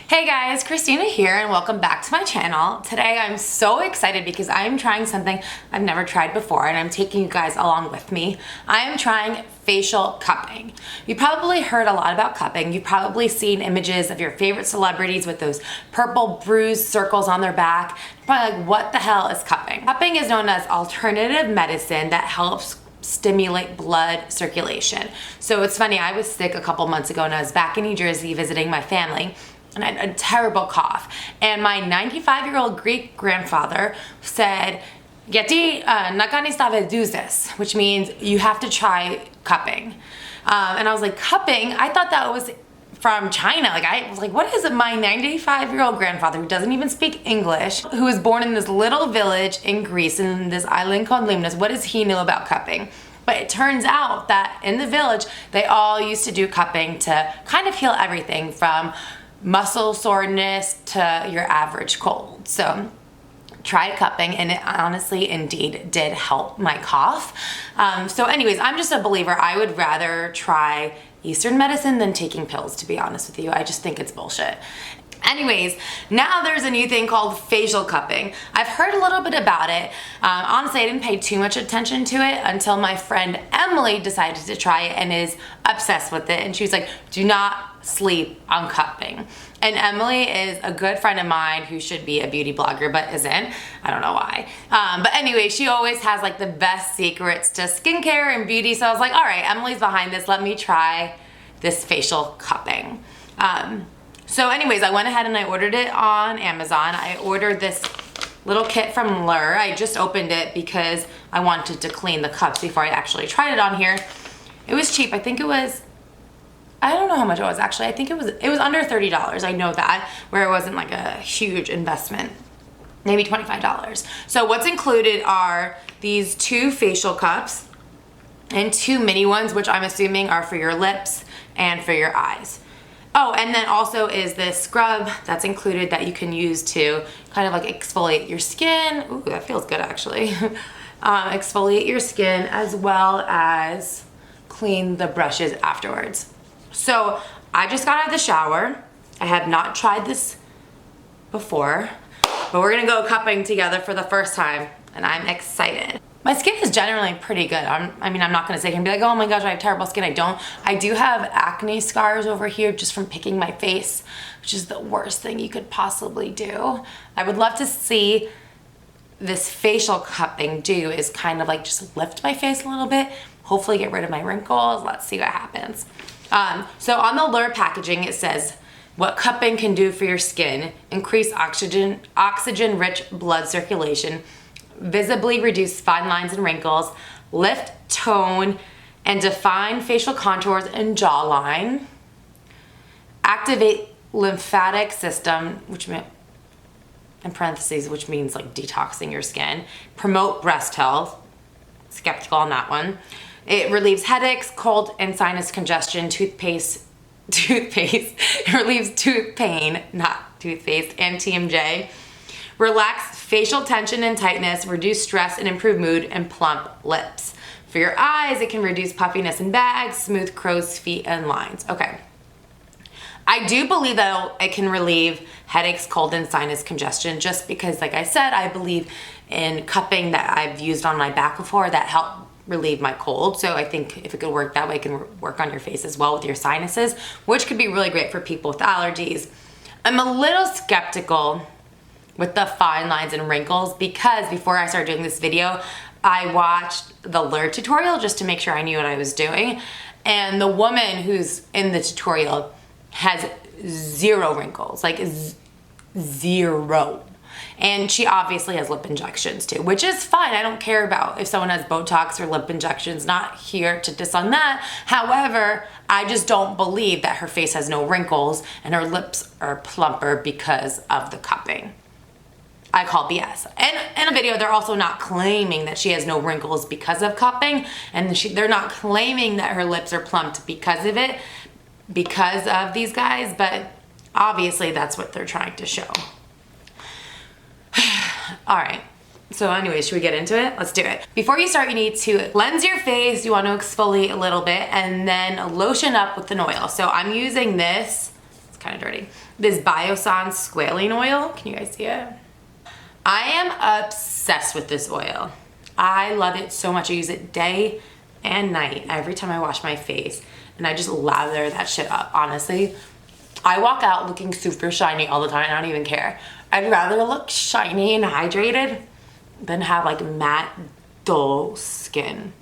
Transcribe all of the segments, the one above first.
Hey guys, Christina here and welcome back to my channel. Today I'm so excited because I'm trying something I've never tried before and I'm taking you guys along with me. I am trying facial cupping. You probably heard a lot about cupping. You've probably seen images of your favorite celebrities with those purple bruised circles on their back. You're probably like, what the hell is cupping? Cupping is known as alternative medicine that helps stimulate blood circulation. So it's funny, I was sick a couple months ago and I was back in New Jersey visiting my family. And I had a terrible cough. And my 95-year-old Greek grandfather said, "Yeti nakani staveduzes," which means you have to try cupping. And I was like, cupping? I thought that was from China. Like, I was like, what is it? My 95-year-old grandfather, who doesn't even speak English, who was born in this little village in Greece, in this island called Limnos, what does he know about cupping? But it turns out that in the village, they all used to do cupping to kind of heal everything from muscle soreness to your average cold. So try cupping, and it honestly indeed did help my cough. So anyways, I'm just a believer. I would rather try Eastern medicine than taking pills, to be honest with you. I just think it's bullshit. Anyways, now there's a new thing called facial cupping. I've heard a little bit about it. Honestly, I didn't pay too much attention to it until my friend Emily decided to try it and is obsessed with it. And she was like, do not sleep on cupping. And Emily is a good friend of mine who should be a beauty blogger but isn't. I don't know why. But anyway, she always has like the best secrets to skincare and beauty. So I was like, all right, Emily's behind this. Let me try this facial cupping. So anyways, I went ahead and I ordered it on Amazon. I ordered this little kit from Lure. I just opened it because I wanted to clean the cups before I actually tried it on here. It was cheap. I think it was, I don't know how much it was actually. I think it was under $30. I know that, where it wasn't like a huge investment. Maybe $25. So what's included are these 2 facial cups and 2 mini ones, which I'm assuming are for your lips and for your eyes. Oh, and then also is this scrub that's included that you can use to kind of like exfoliate your skin. Ooh, that feels good actually. Exfoliate your skin as well as clean the brushes afterwards. So I just got out of the shower. I have not tried this before, but we're gonna go cupping together for the first time and I'm excited. My skin is generally pretty good. I'm not gonna say and be like, oh my gosh, I have terrible skin. I don't. I do have acne scars over here just from picking my face, which is the worst thing you could possibly do. I would love to see this facial cupping do is kind of like just lift my face a little bit, hopefully get rid of my wrinkles. Let's see what happens. So on the Lure packaging, it says, what cupping can do for your skin: increase oxygen-rich blood circulation, visibly reduce fine lines and wrinkles, lift, tone, and define facial contours and jawline, activate lymphatic system, which in parentheses, which means like detoxing your skin, promote breast health, skeptical on that one. It relieves headaches, cold, and sinus congestion, toothpaste, it relieves tooth pain, not toothpaste, and TMJ. Relax facial tension and tightness, reduce stress and improve mood, and plump lips. For your eyes, it can reduce puffiness and bags, smooth crow's feet and lines. Okay. I do believe that it can relieve headaches, cold, and sinus congestion just because, like I said, I believe in cupping that I've used on my back before that helped relieve my cold. So I think if it could work that way, it can work on your face as well with your sinuses, which could be really great for people with allergies. I'm a little skeptical with the fine lines and wrinkles because before I started doing this video, I watched the Lure tutorial just to make sure I knew what I was doing. And the woman who's in the tutorial has 0 wrinkles, like 0. And she obviously has lip injections too, which is fine. I don't care about if someone has Botox or lip injections, not here to diss on that. However, I just don't believe that her face has no wrinkles and her lips are plumper because of the cupping. I call BS. And in a video, they're also not claiming that she has no wrinkles because of cupping, and they're not claiming that her lips are plumped because of it, because of these guys, but obviously that's what they're trying to show. All right, so anyways, should we get into it? Let's do it. Before you start, you need to cleanse your face. You want to exfoliate a little bit and then lotion up with an oil. So I'm using this, it's kind of dirty. this Biossance squalene oil. Can you guys see it? I am obsessed with this oil. I love it so much. I use it day and night every time I wash my face, and I just lather that shit up. Honestly, I walk out looking super shiny all the time. I don't even care. I'd rather look shiny and hydrated than have like matte, dull skin.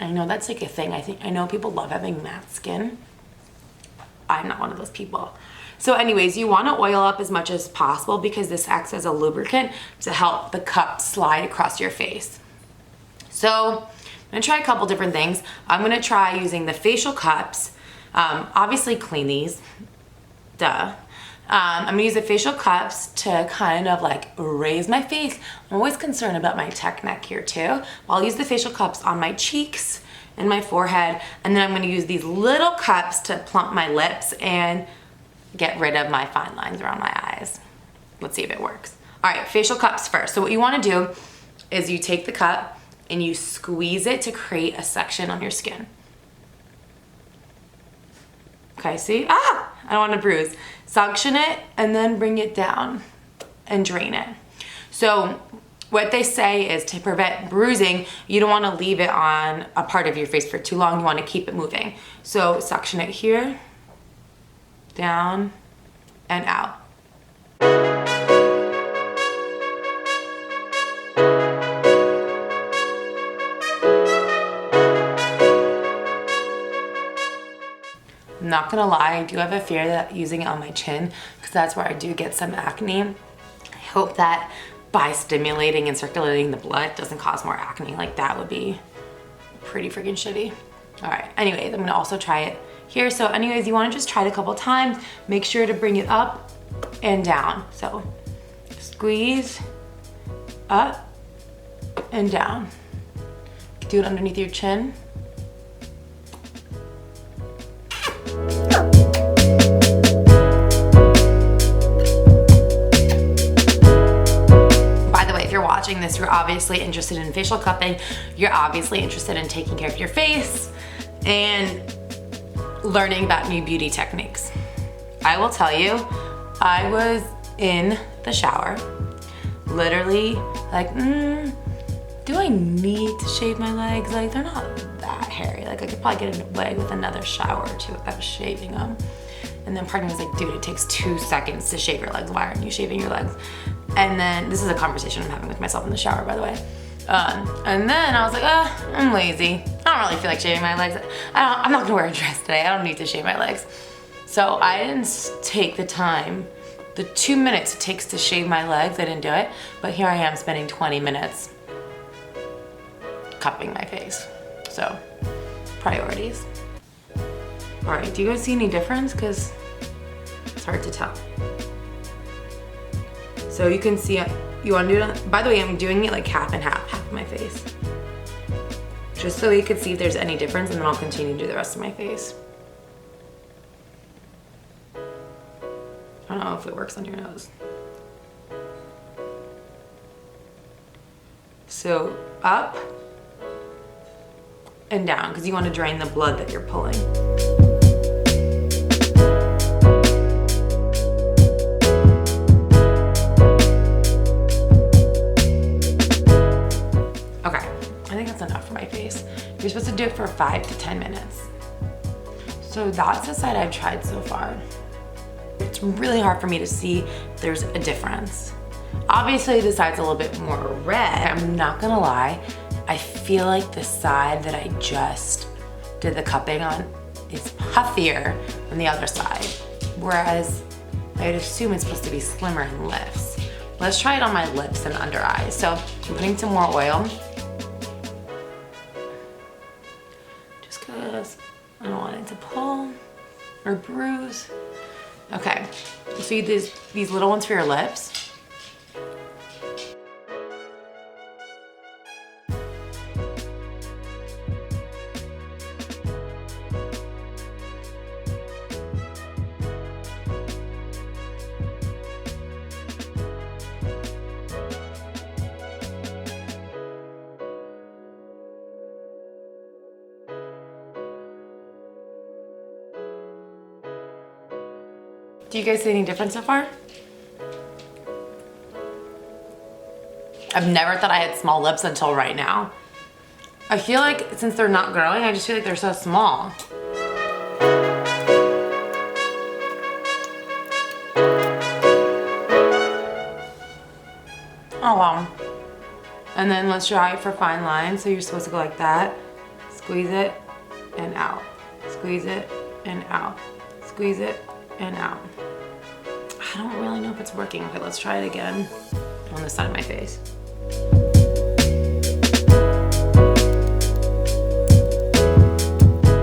I know that's like a thing. I know people love having matte skin. I'm not one of those people. So anyways, you want to oil up as much as possible because this acts as a lubricant to help the cup slide across your face. So I'm gonna try a couple different things. I'm gonna try using the facial cups. Obviously clean these, duh. I'm gonna use the facial cups to kind of like raise my face. I'm always concerned about my tech neck here too. I'll use the facial cups on my cheeks and my forehead, and then I'm gonna use these little cups to plump my lips and get rid of my fine lines around my eyes. Let's see if it works. All right, facial cups first. So what you wanna do is you take the cup and you squeeze it to create a section on your skin. Okay, see? I don't want to bruise. Suction it and then bring it down and drain it. So what they say is to prevent bruising, you don't want to leave it on a part of your face for too long. You want to keep it moving. So suction it here, down, and out. I'm not gonna lie, I do have a fear that using it on my chin, because that's where I do get some acne. I hope that by stimulating and circulating the blood doesn't cause more acne. Like that would be pretty freaking shitty. All right, anyways, I'm gonna also try it here. So anyways, you wanna just try it a couple times. Make sure to bring it up and down. So squeeze, up and down. Do it underneath your chin. Watching this, you're obviously interested in facial cupping, you're obviously interested in taking care of your face and learning about new beauty techniques. I will tell you, I was in the shower, literally like, do I need to shave my legs? Like they're not that hairy. Like I could probably get away with another shower or two without shaving them. And then part of me was like, dude, it takes 2 seconds to shave your legs. Why aren't you shaving your legs? And then, this is a conversation I'm having with myself in the shower, by the way. And then I was like, I'm lazy. I don't really feel like shaving my legs. I'm not gonna wear a dress today. I don't need to shave my legs. So I didn't take the time, the 2 minutes it takes to shave my legs, I didn't do it. But here I am spending 20 minutes cupping my face. So, priorities. All right, do you guys see any difference? Because it's hard to tell. So you can see, you want to do it, by the way, I'm doing it like half and half of my face. Just so you can see if there's any difference, and then I'll continue to do the rest of my face. I don't know if it works on your nose. So up and down, because you want to drain the blood that you're pulling. Enough for my face. You're supposed to do it for 5 to 10 minutes. So that's the side I've tried so far. It's really hard for me to see if there's a difference. Obviously the side's a little bit more red. I'm not gonna lie, I feel like the side that I just did the cupping on is puffier than the other side. Whereas I'd assume it's supposed to be slimmer in lips. Let's try it on my lips and under eyes. So I'm putting some more oil. I don't want it to pull or bruise. Okay, so you do these little ones for your lips. Do you guys see any difference so far? I've never thought I had small lips until right now. I feel like since they're not growing, I just feel like they're so small. Oh wow. And then let's try it for fine lines. So you're supposed to go like that. Squeeze it and out. Squeeze it and out. Squeeze it and out. I don't really know if it's working. Okay, let's try it again on this side of my face.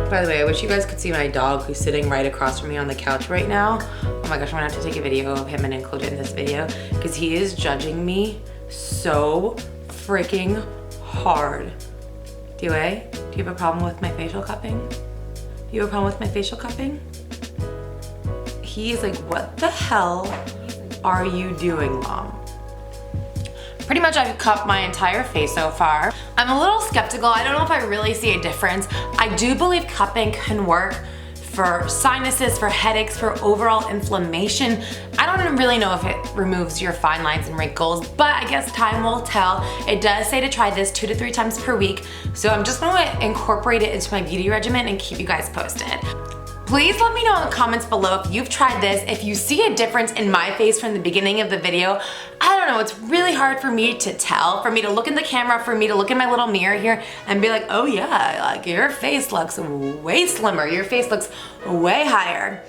By the way, I wish you guys could see my dog who's sitting right across from me on the couch right now. Oh my gosh, I'm gonna have to take a video of him and include it in this video because he is judging me so freaking hard. Do you have a problem with my facial cupping? Do you have a problem with my facial cupping? He's like, what the hell are you doing, Mom? Pretty much I've cupped my entire face so far. I'm a little skeptical. I don't know if I really see a difference. I do believe cupping can work for sinuses, for headaches, for overall inflammation. I don't really know if it removes your fine lines and wrinkles, but I guess time will tell. It does say to try this 2 to 3 times per week, so I'm just gonna incorporate it into my beauty regimen and keep you guys posted. Please let me know in the comments below if you've tried this, if you see a difference in my face from the beginning of the video. I don't know, it's really hard for me to tell, for me to look in the camera, for me to look in my little mirror here and be like, oh yeah, like your face looks way slimmer, your face looks way higher.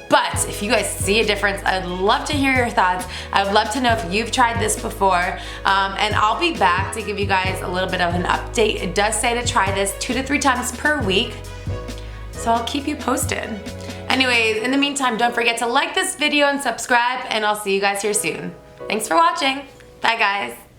But if you guys see a difference, I'd love to hear your thoughts. I would love to know if you've tried this before. And I'll be back to give you guys a little bit of an update. It does say to try this 2 to 3 times per week. So I'll keep you posted. Anyways, in the meantime, don't forget to like this video and subscribe, and I'll see you guys here soon. Thanks for watching. Bye guys.